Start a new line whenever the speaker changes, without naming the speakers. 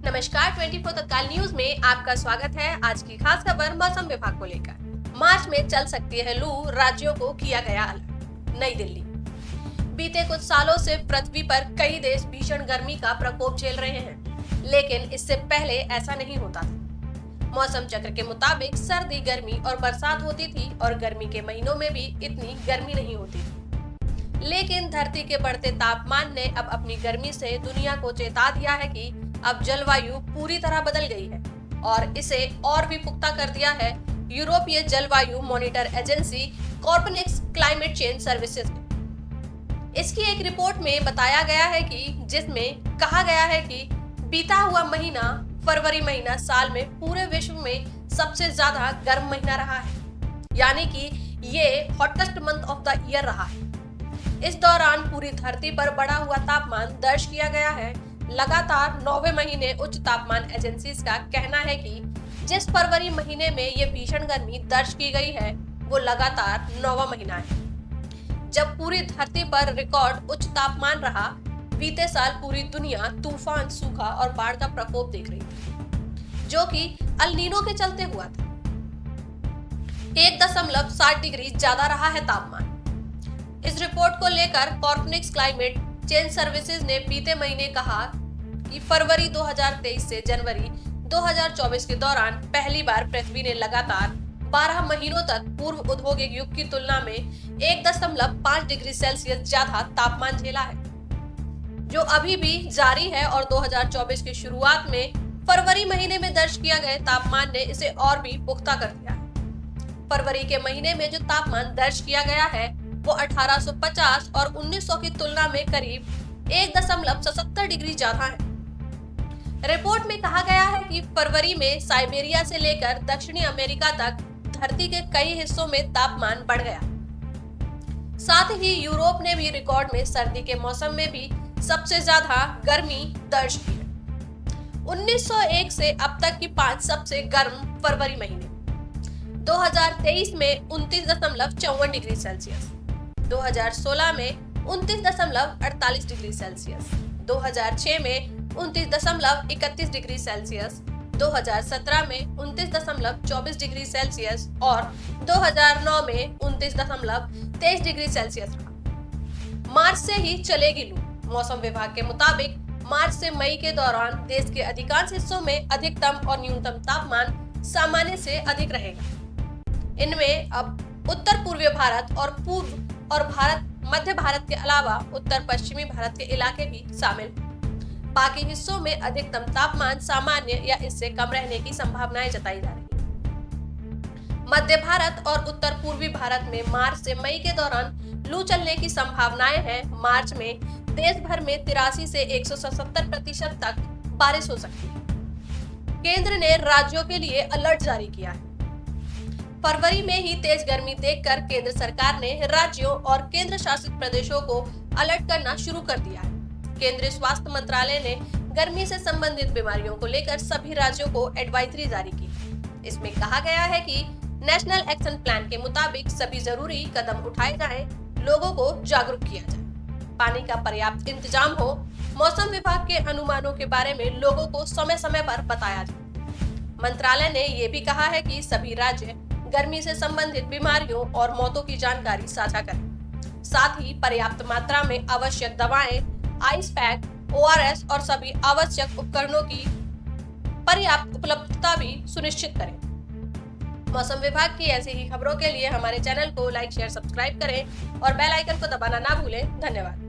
नमस्कार, 24 तत्काल न्यूज में आपका स्वागत है। आज की खास खबर मौसम विभाग को लेकर। मार्च में चल सकती है लू, राज्यों को किया गया अलर्ट। नई दिल्ली। बीते कुछ सालों से पृथ्वी पर कई देश भीषण गर्मी का प्रकोप झेल रहे हैं, लेकिन इससे पहले ऐसा नहीं होता था। मौसम चक्र के मुताबिक सर्दी, गर्मी और बरसात होती थी और गर्मी के महीनों में भी इतनी गर्मी नहीं होती थी। लेकिन धरती के बढ़ते तापमान ने अब अपनी गर्मी से दुनिया को चेता दिया है कि अब जलवायु पूरी तरह बदल गई है और इसे और भी पुख्ता कर दिया है यूरोपीय जलवायु monitor agency Copernicus climate change services ने। इसकी एक रिपोर्ट में बताया गया है कि जिसमें कहा गया है कि बीता हुआ महीना फरवरी महीना साल में पूरे विश्व में सबसे ज्यादा गर्म महीना रहा है, यानी कि ये hottest month of the year रहा है। इस दौरान पूरी धरती पर बढ़ा हुआ तापमान दर्ज किया गया है। लगातार 9वें महीने उच्च तापमान एजेंसीज का कहना है कि जिस फरवरी महीने में ये भीषण गर्मी दर्ज की गई है वो लगातार 9वां महीना है जब पूरी धरती पर रिकॉर्ड उच्च तापमान रहा। बीते साल पूरी दुनिया तूफान, सूखा और बाढ़ का प्रकोप देख रही थी, जो कि अल नीनो के चलते हुआ था। 1.7 डिग्री ज्यादा रहा है तापमान। इस रिपोर्ट को लेकर कॉर्पनिक्स क्लाइमेट चेंज सर्विसेज ने बीते महीने कहा कि फरवरी 2023 से जनवरी 2024 के दौरान पहली बार पृथ्वी ने लगातार 12 महीनों तक पूर्व औद्योगिक युग की तुलना में 1.5 डिग्री सेल्सियस ज्यादा तापमान झेला है, जो अभी भी जारी है। और 2024 की शुरुआत में फरवरी महीने में दर्ज किया गए तापमान ने इसे और भी पुख्ता कर दिया है। फरवरी के महीने में जो तापमान दर्ज किया गया है वो 1850 और 1900 की तुलना में करीब 1.77 डिग्री ज्यादा है। रिपोर्ट में कहा गया है कि फरवरी में साइबेरिया से लेकर दक्षिणी अमेरिका तक धरती के कई हिस्सों में तापमान बढ़ गया। साथ ही यूरोप ने भी रिकॉर्ड में सर्दी के मौसम में भी सबसे ज्यादा गर्मी दर्ज की है। 1901 से अब तक की 5 सबसे गर्म फरवरी महीने। 2023 में 29.54 डिग्री सेल्सियस, 2016 में 29.48 डिग्री सेल्सियस, 2006 में 29.31 डिग्री सेल्सियस, 2017 में 29.24 डिग्री सेल्सियस और 2009 में 29.23 डिग्री सेल्सियस रहा। मार्च से ही चलेगी लू। मौसम विभाग के मुताबिक मार्च से मई के दौरान देश के अधिकांश हिस्सों में अधिकतम और न्यूनतम तापमान सामान्य से अधिक रहेगा। इनमें अब उत्तर पूर्वी भारत और पूर्व और मध्य भारत के अलावा उत्तर पश्चिमी भारत के इलाके भी शामिल। बाकी हिस्सों में अधिकतम तापमान सामान्य या इससे कम रहने की संभावनाएं जताई जा रही है। मध्य भारत और उत्तर पूर्वी भारत में मार्च से मई के दौरान लू चलने की संभावनाएं हैं। मार्च में देश भर में 83 से 177% तक बारिश हो सकती है। केंद्र ने राज्यों के लिए अलर्ट जारी किया है। फरवरी में ही तेज गर्मी देखकर केंद्र सरकार ने राज्यों और केंद्र शासित प्रदेशों को अलर्ट करना शुरू कर दिया है। केंद्रीय स्वास्थ्य मंत्रालय ने गर्मी से संबंधित बीमारियों को लेकर सभी राज्यों को एडवाइजरी जारी की। इसमें कहा गया है कि नेशनल एक्शन प्लान के मुताबिक सभी जरूरी कदम उठाए जाएं, लोगों को जागरूक किया जाए, पानी का पर्याप्त इंतजाम हो, मौसम विभाग के अनुमानों के बारे में लोगों को समय समय पर बताया जाए। मंत्रालय ने ये भी कहा है कि सभी राज्य गर्मी से संबंधित बीमारियों और मौतों की जानकारी साझा करें। साथ ही पर्याप्त मात्रा में आवश्यक दवाएं, आइस पैक, ORS और सभी आवश्यक उपकरणों की पर्याप्त उपलब्धता भी सुनिश्चित करें। मौसम विभाग की ऐसी ही खबरों के लिए हमारे चैनल को लाइक, शेयर, सब्सक्राइब करें और बेल आइकन को दबाना ना भूलें। धन्यवाद।